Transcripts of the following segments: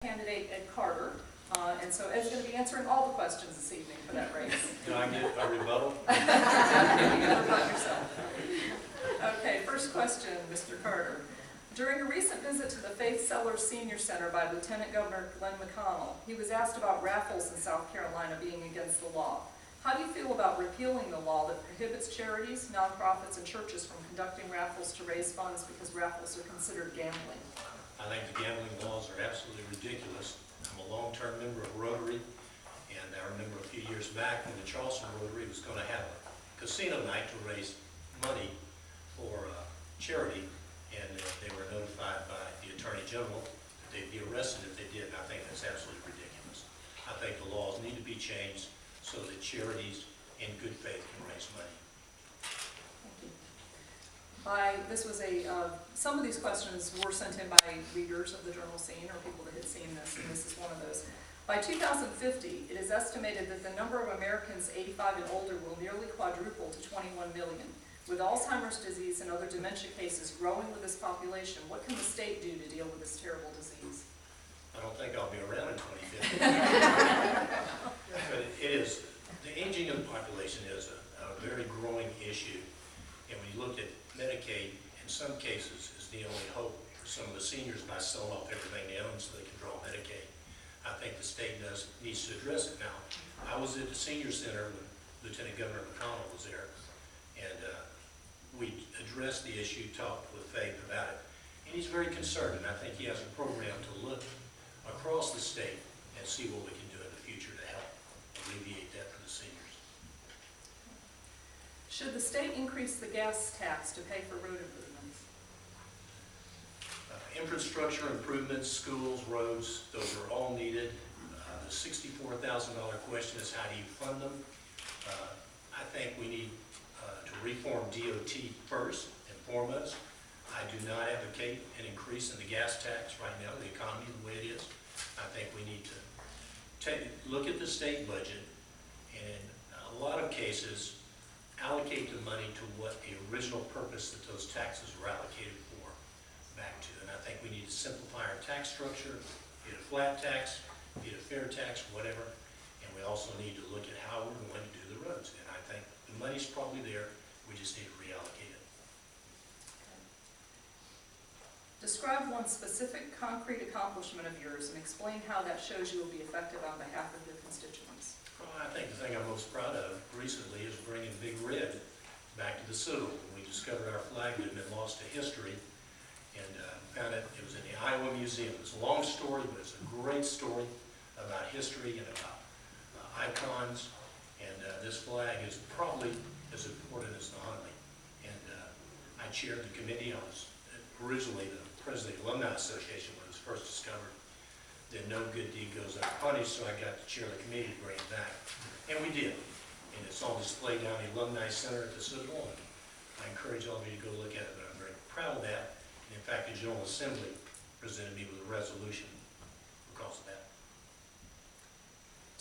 candidate Ed Carter, and so Ed's going to be answering all the questions this evening for that race. Can I get a rebuttal? You can rebut yourself. Okay, first question, Mr. Carter. During a recent visit to the Faith Sellers Senior Center by Lieutenant Governor Glenn McConnell, he was asked about raffles in South Carolina being against the law. How do you feel about repealing the law that prohibits charities, nonprofits, and churches from conducting raffles to raise funds because raffles are considered gambling? I think the gambling laws are absolutely ridiculous. I'm a long-term member of Rotary, and I remember a few years back when the Charleston Rotary was going to have a casino night to raise money for charity, and they were notified by the Attorney General that they'd be arrested if they did, and I think that's absolutely ridiculous. I think the laws need to be changed so that charities in good faith can raise money. Some of these questions were sent in by readers of the Journal Scene or people that had seen this, and this is one of those. By 2050, it is estimated that the number of Americans 85 and older will nearly quadruple to 21 million. With Alzheimer's disease and other dementia cases growing with this population, what can the state do to deal with this terrible disease? I don't think I'll be around in 2050. But it is, the aging of the population is a very growing issue. And when you look at Medicaid, in some cases, is the only hope for some of the seniors by selling off everything they own so they can draw Medicaid. I think the state needs to address it now. I was at the senior center when Lieutenant Governor McConnell was there, and we addressed the issue, talked with Faith about it, and he's very concerned, and I think he has a program to look across the state and see what we can do in the future to help alleviate that for the seniors. Should the state increase the gas tax to pay for road improvements? Infrastructure improvements, schools, roads, those are all needed. The $64,000 question is how do you fund them? I think we need to reform DOT first and foremost. I do not advocate an increase in the gas tax right now, the economy the way it is. I think we need to look at the state budget and in a lot of cases allocate the money to what the original purpose that those taxes were allocated for back to. And I think we need to simplify our tax structure, be it a flat tax, be it a fair tax, whatever. And we also need to look at how we're going to do the roads. And I think the money's probably there. We just need to reallocate it. Describe one specific concrete accomplishment of yours and explain how that shows you will be effective on behalf of your constituents. Well, I think the thing I'm most proud of recently is bringing Big Red back to the Citadel. We discovered our flag that had been lost to history and found it. It was in the Iowa Museum. It's a long story, but it's a great story about history and about icons. And this flag is probably as important as the Huntley. And I chaired the committee. I was originally the president of the Alumni Association when it was first discovered. Then no good deed goes unpunished, so I got to chair the committee to bring it back. And we did. And it's on display down in the Alumni Center at the Citadel. And I encourage all of you to go look at it, but I'm very proud of that. And in fact, the General Assembly presented me with a resolution because of that.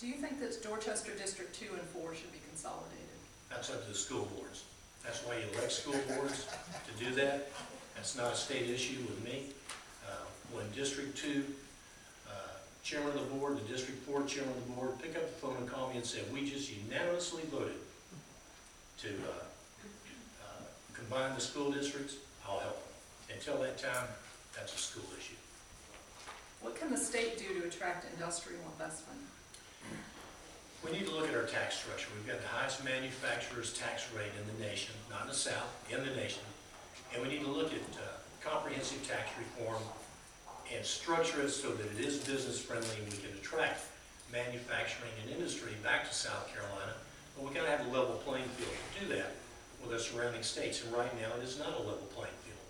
Do you think that Dorchester District 2 and 4 should be consolidated? That's up to the school boards. That's why you elect school boards to do that. That's not a state issue with me. When District 2 chairman of the board, the District 4 chairman of the board, pick up the phone and call me and say, we just unanimously voted to combine the school districts, I'll help them. Until that time, that's a school issue. What can the state do to attract industrial investment? We need to look at our tax structure. We've got the highest manufacturer's tax rate in the nation, not in the South, in the nation. And we need to look at comprehensive tax reform and structure it so that it is business friendly and we can attract manufacturing and industry back to South Carolina. But we've got to have a level playing field to do that with our surrounding states. And right now it is not a level playing field.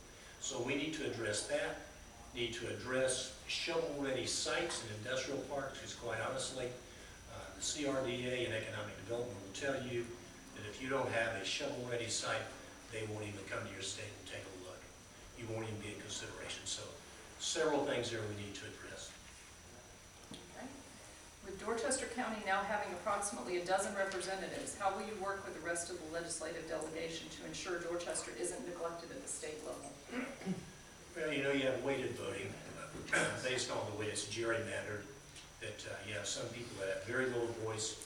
So we need to address that, need to address shovel-ready sites and industrial parks, because quite honestly, the CRDA and economic development will tell you that if you don't have a shovel-ready site, they won't even come to your state and take a look. You won't even be in consideration. So several things there we need to address. Okay. With Dorchester County now having approximately a dozen representatives, how will you work with the rest of the legislative delegation to ensure Dorchester isn't neglected at the state level? Well, you know, you have weighted voting. based on the way it's gerrymandered, that you have some people that have very little voice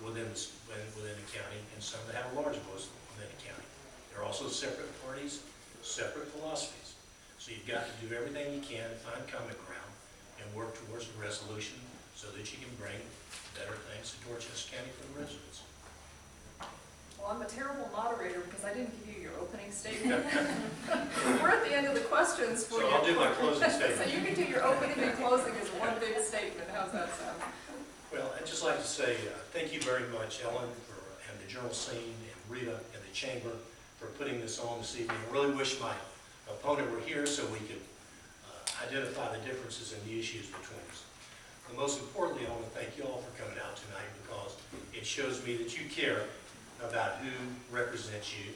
within the county, and some that have a large voice within the county. They're also separate parties, separate philosophies. So you've got to do everything you can to find common ground and work towards a resolution so that you can bring better things to Dorchester County for the residents. Well, I'm a terrible moderator because I didn't give you your opening statement. We're at the end of the questions for you. So I'll do my closing So statement. you can do your opening and closing as one big statement. How's that sound? Well, I'd just like to say thank you very much, Ellen, and the Journal Scene, and Rita, and the Chamber for putting this on this evening. I really wish my opponent were here so we could identify the differences in the issues between us. But most importantly, I want to thank you all for coming out tonight because it shows me that you care about who represents you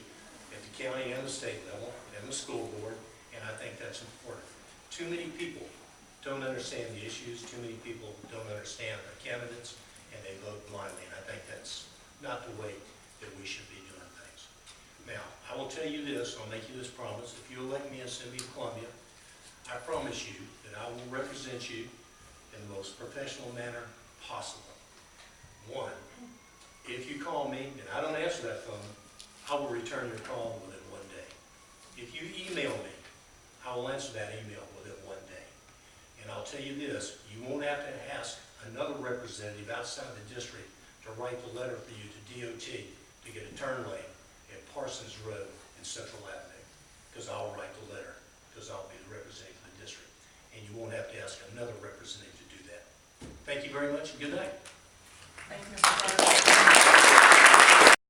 at the county and the state level and the school board, and I think that's important. Too many people don't understand the issues, too many people don't understand the candidates, and they vote blindly, and I think that's not the way that we should be doing things. Now, I will tell you this, I'll make you this promise, if you elect me and send me to Columbia, I promise you that I will represent you in the most professional manner possible. One, if you call me and I don't answer that phone, I will return your call within 1 day. If you email me, I will answer that email within 1 day. And I'll tell you this, you won't have to ask another representative outside the district to write the letter for you to DOT to get a turn lane at Parsons Road and Central Avenue, because I'll write the letter, because I'll be the representative of the district. And you won't have to ask another representative to do that. Thank you very much, and good night. Thank you, Mr. Carter.